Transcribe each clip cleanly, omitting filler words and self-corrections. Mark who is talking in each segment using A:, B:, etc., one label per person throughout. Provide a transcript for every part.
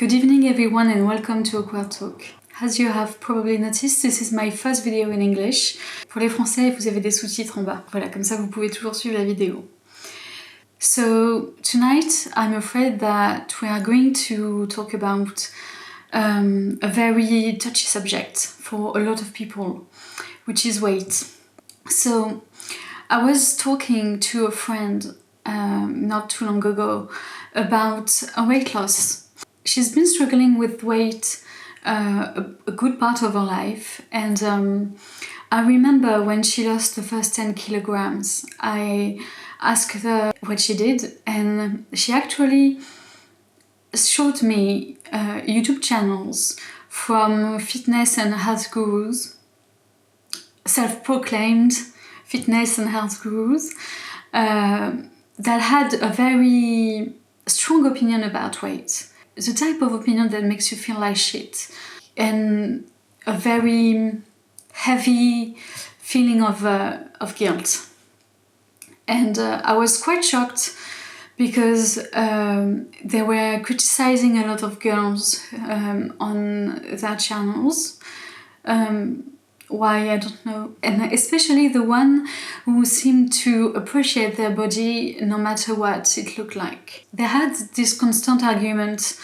A: Good evening everyone and welcome to Awkward Talk. As you have probably noticed, this is my first video in English. Pour les Français, vous avez des sous-titres en bas. Voilà, comme ça vous pouvez toujours suivre la vidéo. So tonight I'm afraid that we are going to talk about a very touchy subject for a lot of people, which is weight. So I was talking to a friend not too long ago about a weight loss. She's been struggling with weight a good part of her life, and I remember when she lost the first 10 kilograms, I asked her what she did, and she actually showed me YouTube channels from fitness and health gurus, self-proclaimed fitness and health gurus, that had a very strong opinion about weight. The type of opinion that makes you feel like shit, and a very heavy feeling of guilt. And I was quite shocked because they were criticizing a lot of girls on their channels. Why, I don't know. And especially the one who seemed to appreciate their body no matter what it looked like. They had this constant argument,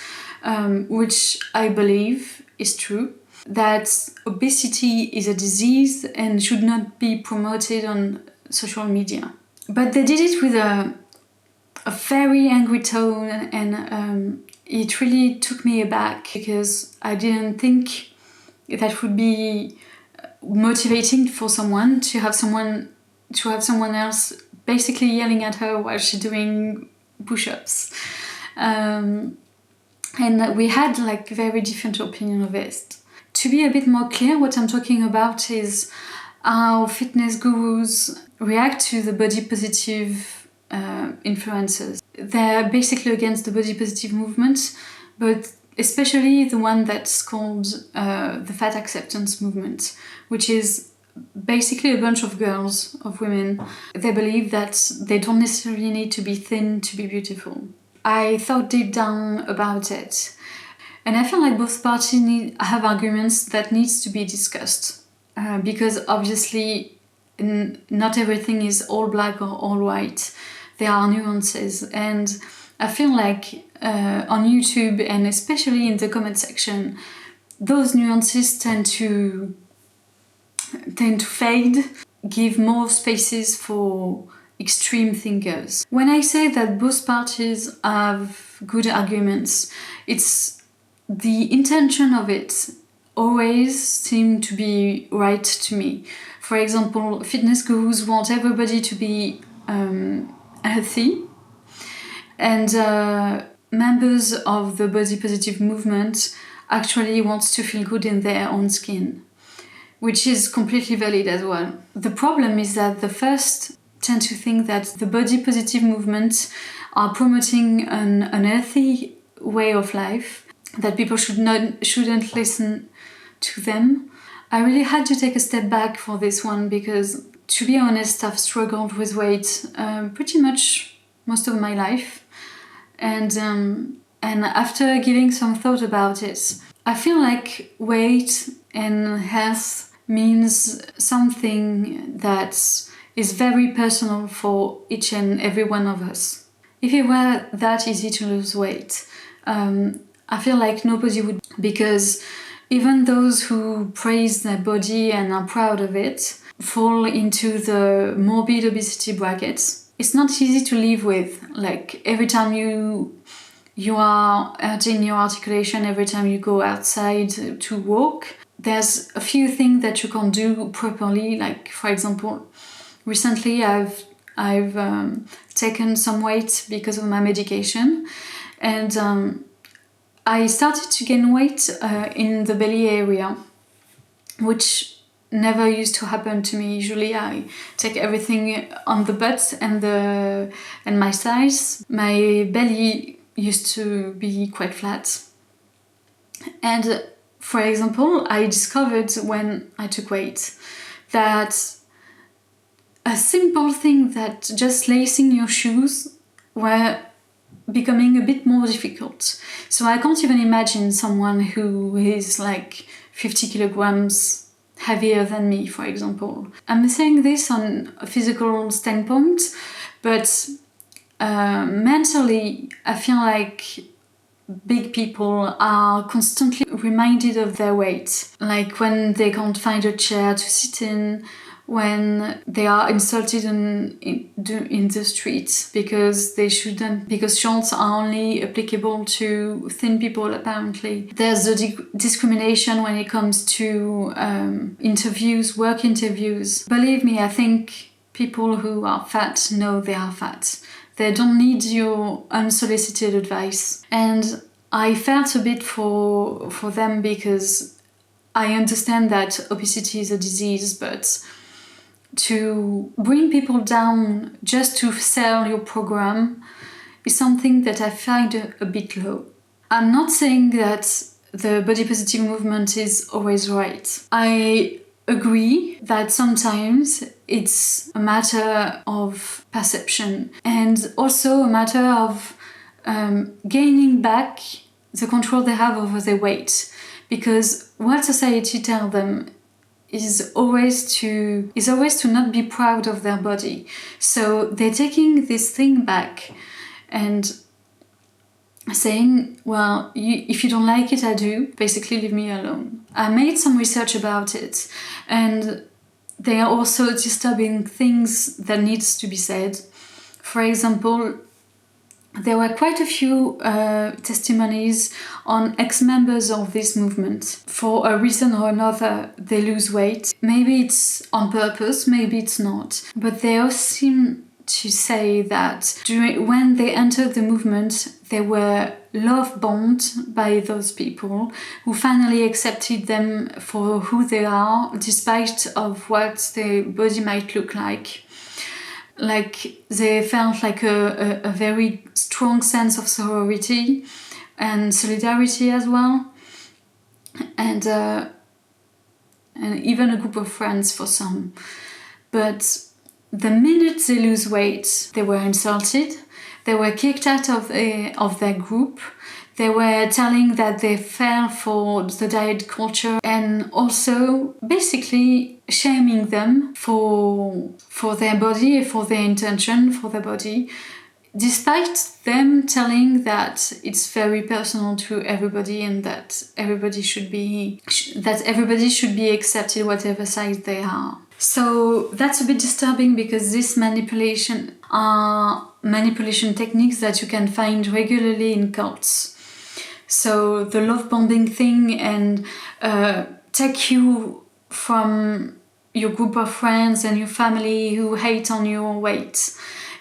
A: which I believe is true, that obesity is a disease and should not be promoted on social media. But they did it with a very angry tone, and it really took me aback because I didn't think that would be motivating for someone to have someone else basically yelling at her while she's doing push-ups, and we had like very different opinion of it. To be a bit more clear, what I'm talking about is how fitness gurus react to the body positive influencers. They're basically against the body positive movement, but especially the one that's called the fat acceptance movement, which is basically a bunch of girls, of women. They believe that they don't necessarily need to be thin to be beautiful. I thought deep down about it, and I feel like both parties have arguments that needs to be discussed, because obviously not everything is all black or all white. There are nuances, and I feel like on YouTube, and especially in the comment section, those nuances tend to fade, give more spaces for extreme thinkers. When I say that both parties have good arguments, it's the intention of it always seems to be right to me. For example, fitness gurus want everybody to be healthy, and members of the body positive movement actually wants to feel good in their own skin, which is completely valid as well. The problem is that the first tend to think that the body positive movement are promoting an unhealthy way of life, that people shouldn't listen to them. I really had to take a step back for this one because, to be honest, I've struggled with weight pretty much most of my life. And after giving some thought about it, I feel like weight and health means something that is very personal for each and every one of us. If it were that easy to lose weight, I feel like nobody would, because even those who praise their body and are proud of it fall into the morbid obesity brackets. It's not easy to live with. Like every time you are hurting your articulation, every time you go outside to walk, there's a few things that you can't do properly. Like, for example, recently I've taken some weight because of my medication, and I started to gain weight in the belly area, which never used to happen to me. Usually I take everything on the butt and my thighs. My belly used to be quite flat. And for example, I discovered when I took weight that a simple thing, that just lacing your shoes were becoming a bit more difficult. So I can't even imagine someone who is like 50 kilograms heavier than me, for example. I'm saying this on a physical standpoint, but mentally, I feel like big people are constantly reminded of their weight. Like when they can't find a chair to sit in, when they are insulted in the streets because they shouldn't, because shorts are only applicable to thin people apparently. There's the discrimination when it comes to interviews, work interviews. Believe me, I think people who are fat know they are fat. They don't need your unsolicited advice. And I felt a bit for them because I understand that obesity is a disease, but to bring people down just to sell your program is something that I find a bit low. I'm not saying that the body positive movement is always right. I agree that sometimes it's a matter of perception and also a matter of gaining back the control they have over their weight, because what society tells them is always to not be proud of their body. So they're taking this thing back and saying, well, if you don't like it, I do. Basically, leave me alone. I made some research about it, and there are also disturbing things that needs to be said. For example, there were quite a few testimonies on ex-members of this movement. For a reason or another, they lose weight. Maybe it's on purpose, maybe it's not. But they all seem to say that when they entered the movement, they were love-bombed by those people who finally accepted them for who they are, despite of what their body might look like. Like they felt like a very strong sense of sorority and solidarity as well, and even a group of friends for some. But the minute they lose weight, they were insulted, they were kicked out of their group, they were telling that they fell for the diet culture, and also basically shaming them for their body, for their intention, for their body, despite them telling that it's very personal to everybody and that everybody should be accepted whatever size they are. So that's a bit disturbing, because this manipulation are manipulation techniques that you can find regularly in cults. So the love bombing thing, and take you from your group of friends and your family who hate on your weight,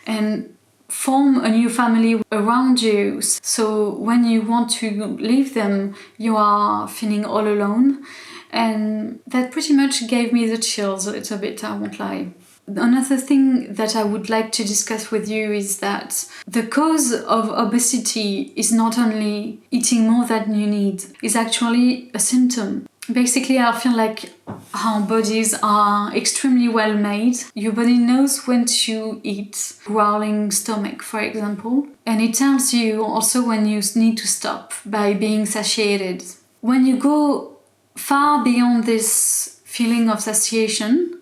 A: and form a new family around you. So when you want to leave them, you are feeling all alone. And that pretty much gave me the chills a little bit, I won't lie. Another thing that I would like to discuss with you is that the cause of obesity is not only eating more than you need, it's actually a symptom. Basically, I feel like our bodies are extremely well made. Your body knows when to eat. Growling stomach, for example. And it tells you also when you need to stop by being satiated. When you go far beyond this feeling of satiation,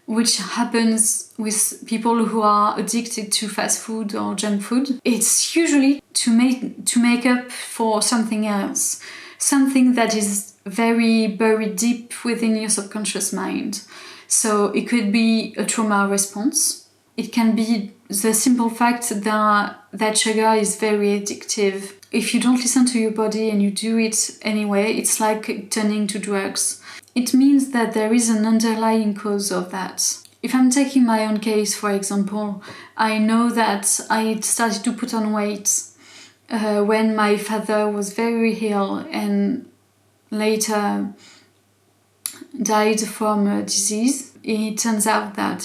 A: which happens with people who are addicted to fast food or junk food, it's usually to make up for something else, something that is very buried deep within your subconscious mind. So it could be a trauma response. It can be the simple fact that sugar is very addictive. If you don't listen to your body and you do it anyway, it's like turning to drugs. It means that there is an underlying cause of that. If I'm taking my own case, for example, I know that I started to put on weight when my father was very ill and later died from a disease. It turns out that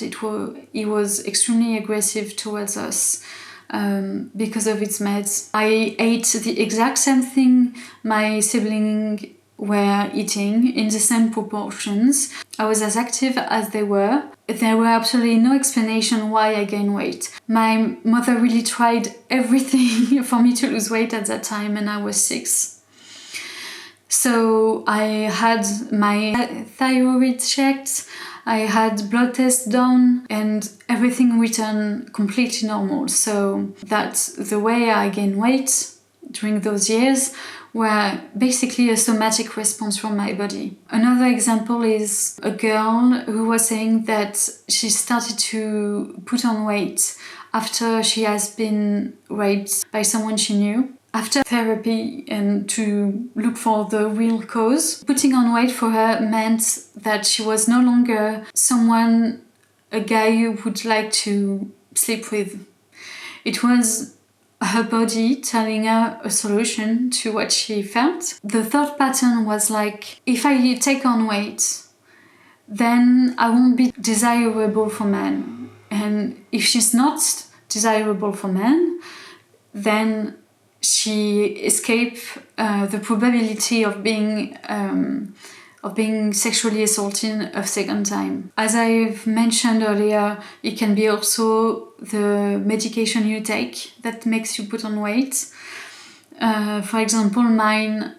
A: he was extremely aggressive towards us because of its meds. I ate the exact same thing my sibling were eating in the same proportions. I was as active as they were. There were absolutely no explanation why I gained weight. My mother really tried everything for me to lose weight at that time, and I was 6. So I had my thyroid checked, I had blood tests done, and everything returned completely normal. So that's the way I gained weight during those years, were basically a somatic response from my body. Another example is a girl who was saying that she started to put on weight after she has been raped by someone she knew. After therapy and to look for the real cause, putting on weight for her meant that she was no longer a guy who would like to sleep with. It was her body telling her a solution to what she felt. The thought pattern was like, if I take on weight, then I won't be desirable for men. And if she's not desirable for men, then she escapes the probability of being sexually assaulted a second time. As I've mentioned earlier, it can be also the medication you take that makes you put on weight. For example, mine,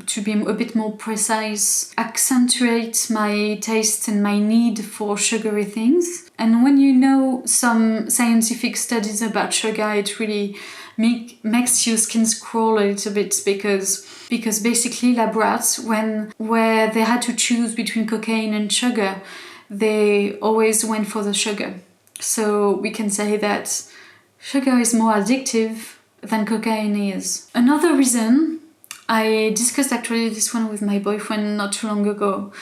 A: to be a bit more precise, accentuates my taste and my need for sugary things. And when you know some scientific studies about sugar, it really makes your skin crawl a little bit because basically lab rats, where they had to choose between cocaine and sugar, they always went for the sugar. So we can say that sugar is more addictive than cocaine is. Another reason, I discussed actually this one with my boyfriend not too long ago,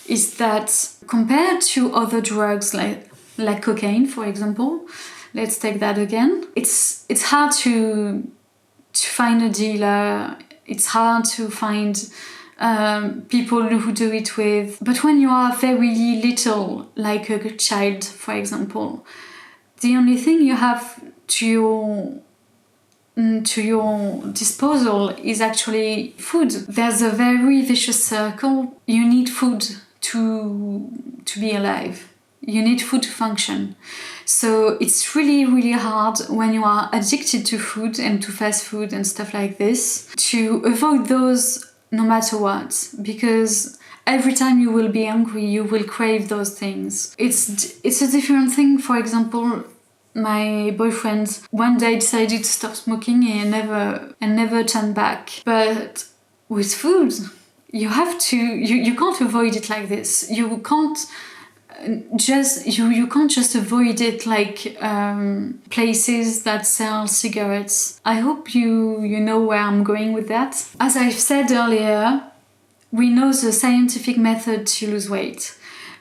A: is that compared to other drugs like cocaine, for example, let's take that again, it's hard to find a dealer, it's hard to find people who do it with. But when you are very little, like a child, for example, the only thing you have to your disposal is actually food. There's a very vicious circle. You need food to be alive. You need food to function. So it's really, really hard when you are addicted to food and to fast food and stuff like this to avoid those no matter what, because every time you will be hungry, you will crave those things. It's a different thing. For example, my boyfriend one day decided to stop smoking and never turned back. But with food, you have to, you can't avoid it like this. You can't just avoid it like places that sell cigarettes. I hope you know where I'm going with that. As I've said earlier, we know the scientific method to lose weight,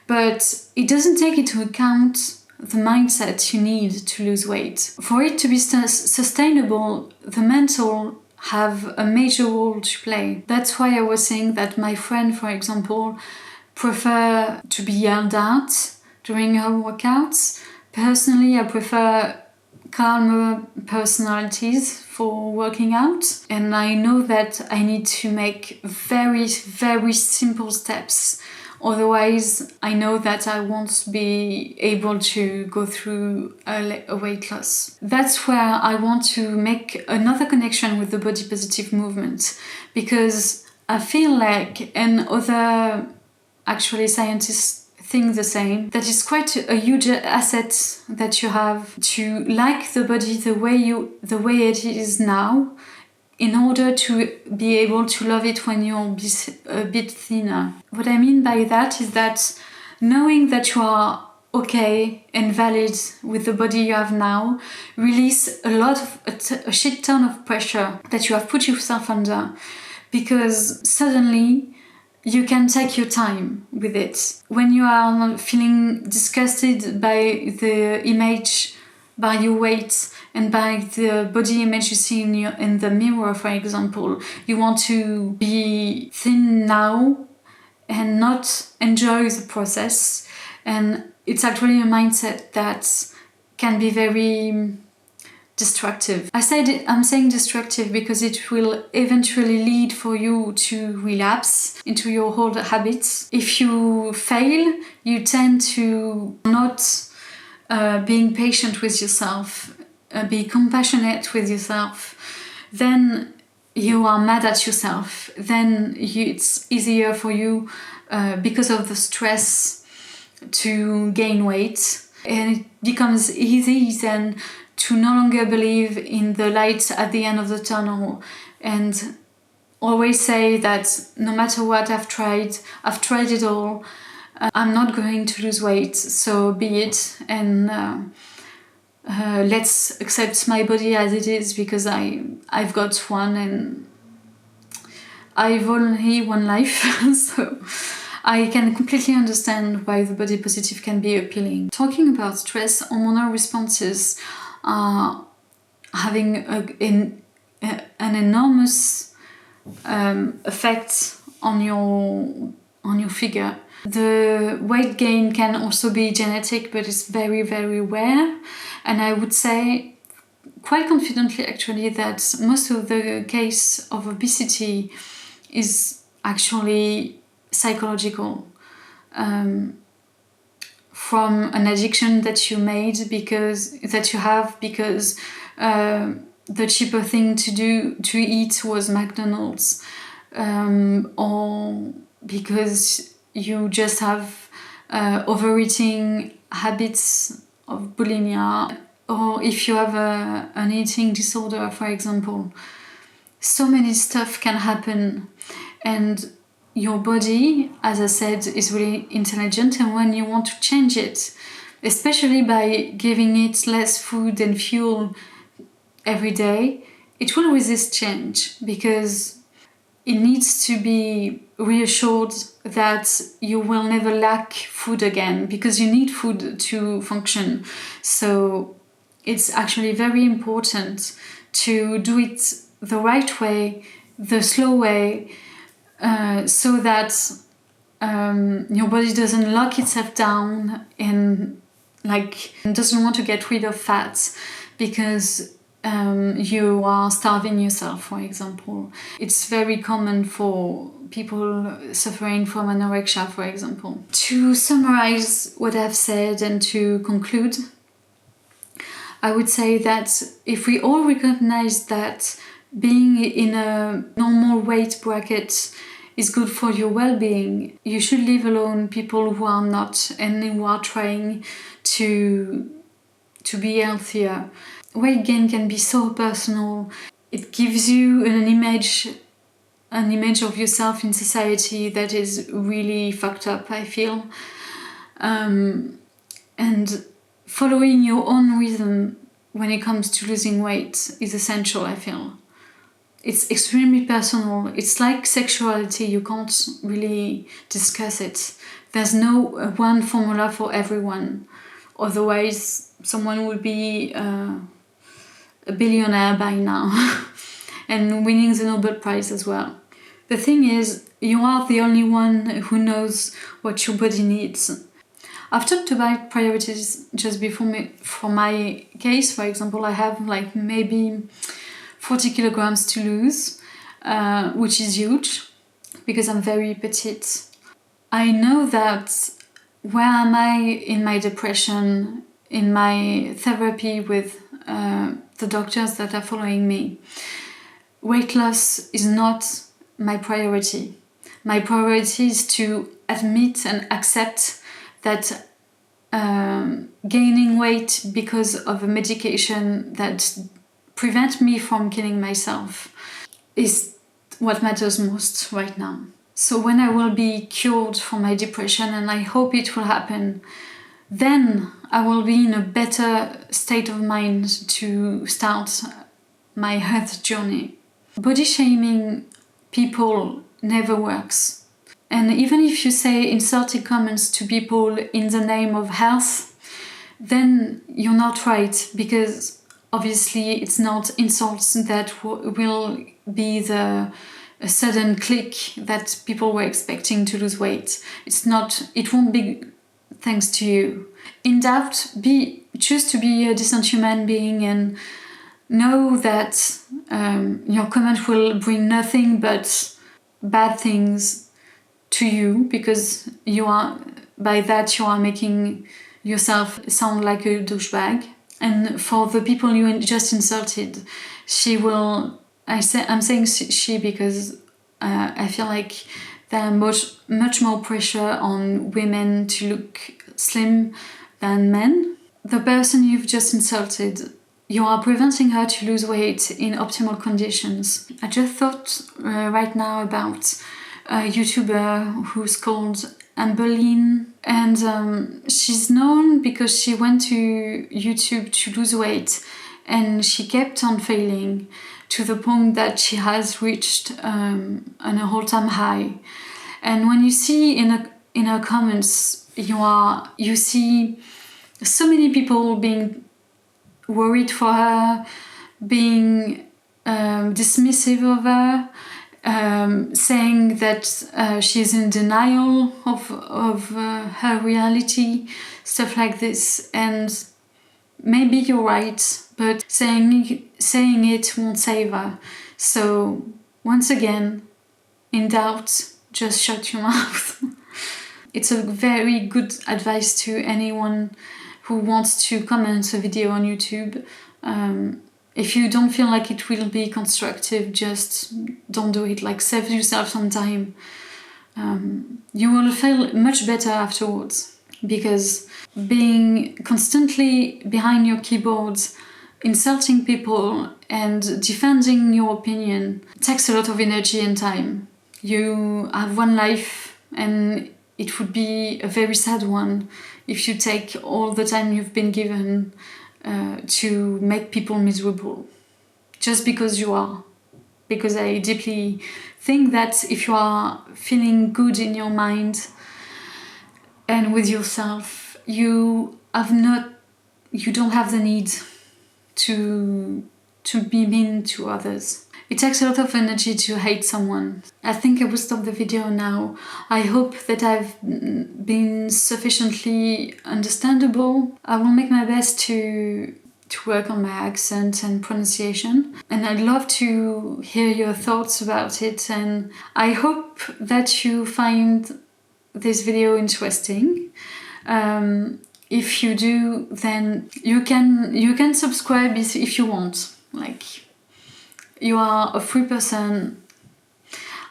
A: but it doesn't take into account the mindset you need to lose weight. For it to be sustainable, the mental have a major role to play. That's why I was saying that my friend, for example, prefer to be yelled at during her workouts. Personally, I prefer calmer personalities for working out, and I know that I need to make very, very simple steps. Otherwise, I know that I won't be able to go through a weight loss. That's where I want to make another connection with the body positive movement, because I feel like, and other actually scientists think the same, that it's quite a huge asset that you have to like the body the way it is now, in order to be able to love it when you're a bit thinner. What I mean by that is that knowing that you are okay and valid with the body you have now release a shit ton of pressure that you have put yourself under, because suddenly you can take your time with it. When you are feeling disgusted by the image, by your weight, and by the body image you see in the mirror, for example, you want to be thin now and not enjoy the process. And it's actually a mindset that can be very destructive. I'm saying destructive because it will eventually lead for you to relapse into your old habits. If you fail, you tend to not being patient with yourself, be compassionate with yourself. Then you are mad at yourself. Then it's easier for you because of the stress to gain weight. And it becomes easy then to no longer believe in the light at the end of the tunnel and always say that no matter what I've tried it all. I'm not going to lose weight, so be it. And let's accept my body as it is because I've got one and I've only one life. So I can completely understand why the body positive can be appealing. Talking about stress, hormonal responses are having an enormous effect on your figure. The weight gain can also be genetic, but it's very, very rare. And I would say quite confidently actually that most of the case of obesity is actually psychological, from an addiction that you made because the cheaper thing to eat was McDonald's, or because you just have overeating habits of bulimia, or if you have an eating disorder, for example. So many stuff can happen, and your body, as I said, is really intelligent, and when you want to change it, especially by giving it less food and fuel every day, it will resist change because it needs to be reassured that you will never lack food again because you need food to function. So it's actually very important to do it the right way, the slow way, so that your body doesn't lock itself down and doesn't want to get rid of fat because you are starving yourself, for example. It's very common for people suffering from anorexia, for example. To summarize what I've said and to conclude, I would say that if we all recognize that being in a normal weight bracket is good for your well-being, you should leave alone people who are not and who are trying to be healthier. Weight gain can be so personal. It gives you an image of yourself in society that is really fucked up, I feel. And following your own rhythm when it comes to losing weight is essential, I feel. It's extremely personal. It's like sexuality, you can't really discuss it. There's no one formula for everyone. Otherwise, someone would be a billionaire by now and winning the Nobel Prize as well. The thing is, you are the only one who knows what your body needs. I've talked about priorities just before for my case. For example, I have maybe 40 kilograms to lose, which is huge because I'm very petite. I know that where am I in my depression, in my therapy with the doctors that are following me. Weight loss is not my priority. My priority is to admit and accept that gaining weight because of a medication that prevents me from killing myself is what matters most right now. So when I will be cured from my depression, and I hope it will happen, then I will be in a better state of mind to start my health journey. Body shaming people never works. And even if you say insulting comments to people in the name of health, then you're not right, because obviously it's not insults that will be the sudden click that people were expecting to lose weight. It won't be thanks to you. In doubt, choose to be a decent human being and know that your comment will bring nothing but bad things to you, because you are, by that you are making yourself sound like a douchebag. And for the people you just insulted, she will, I'm saying she because I feel like there much more pressure on women to look slim than men. The person you've just insulted, you are preventing her to lose weight in optimal conditions. I just thought right now about a YouTuber who's called Amberlynn, and she's known because she went to YouTube to lose weight, and she kept on failing to the point that she has reached an all-time high. And when you see in her comments, you see so many people being worried for her, being dismissive of her, saying that she's in denial of her reality, stuff like this. And maybe you're right, but saying it won't save her. So once again, in doubt, just shut your mouth. It's a very good advice to anyone who wants to comment a video on YouTube. If you don't feel like it will be constructive, just don't do it. Like, save yourself some time. You will feel much better afterwards, because being constantly behind your keyboard, insulting people and defending your opinion takes a lot of energy and time. You have one life, and it would be a very sad one if you take all the time you've been given to make people miserable, just because you are. Because I deeply think that if you are feeling good in your mind and with yourself, you don't have the need to be mean to others. It takes a lot of energy to hate someone. I think I will stop the video now. I hope that I've been sufficiently understandable. I will make my best to work on my accent and pronunciation. And I'd love to hear your thoughts about it. And I hope that you find this video interesting. If you do, then you can subscribe if you want. Like, you are a free person.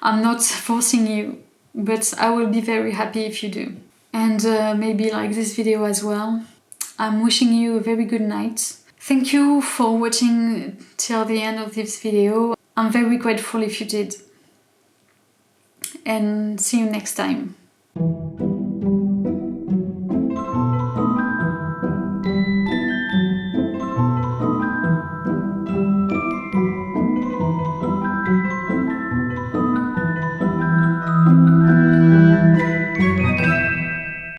A: I'm not forcing you, but I will be very happy if you do. And maybe like this video as well. I'm wishing you a very good night. Thank you for watching till the end of this video. I'm very grateful if you did. And see you next time.